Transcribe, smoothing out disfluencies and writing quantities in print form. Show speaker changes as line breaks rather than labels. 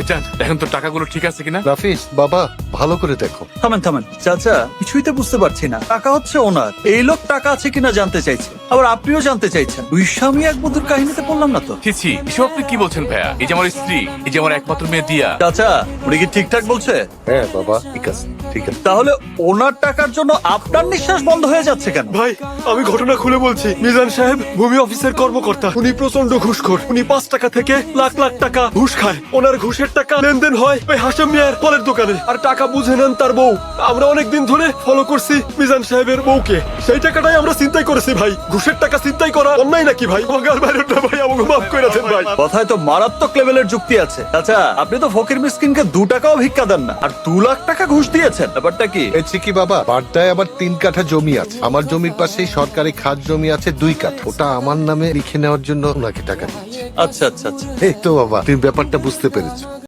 আচ্ছা এখন তো টাকাগুলো ঠিক আছে কিনা?
রাফিস বাবা ভালো করে দেখো।
থামেন থামেন চাচা, কিছুই তো বুঝতে পারছি না। টাকা হচ্ছে ওনার, এই লোক টাকা আছে কিনা জানতে চাইছে, আবার আপনিও জানতে চাইছেন। দুই স্বামী এক বধূর কাহিনীতে পড়লাম না তো।
ছি এসব আপনি কি বলছেন ভাইয়া? এই যে আমার স্ত্রী, এই যে আমার একমাত্র মেয়ে দিয়া।
চাচা উনি কি ঠিকঠাক বলছে?
হ্যাঁ বাবা ঠিক আছে ঠিক আছে।
তাহলে ওনার টাকার জন্য আপনার নিঃশ্বাস বন্ধ হয়ে যাচ্ছে কেন?
ভাই আমি ঘটনা খুলে বলছি। মিজান সাহেব ভূমি অফিসের কর্মকর্তা, উনি প্রচন্ড ঘুষখোর। উনি 5 টাকা থেকে লাখ লাখ টাকা ঘুষ খায়। ওনার ঘুষের টাকা লেনদেন হয় ওই হাশেম মিয়ার ফলের দোকানে, আর টাকা বুঝে নেন তার বউ। আমরা অনেকদিন ধরে ফলো করছি মিজান সাহেবের বউকে, সেই টাকাটাই আমরা চিন্তাই করেছি ভাই। ঘুষের টাকা চিন্তাই করা অন্যায় নাকি ভাই? মগার বাইরটা ভাই আমাকে মাফ করে দেন ভাই।
কথায় তো মারাত্মক লেভেলের যুক্তি আছে। চাচা আপনি তো ফকির মিসকিনকে 2 টাকাও ভিক্ষা দেন না, আর 2 লাখ টাকা ঘুষ দিয়েছেন। ব্যাপারটা কি?
এছে কি বাবা, বাড্ডায় আবার 3 কাঠা জমি আছে। আমার জমির পাশেই সরকারি খাস জমি আছে 2 কাঠা, ওটা আমার নামে লিখে নেওয়ার জন্য ওনাকে টাকা দিচ্ছি।
আচ্ছা আচ্ছা আচ্ছা।
এই তো বাবা তুমি ব্যাপারটা বুঝতে পেরেছো।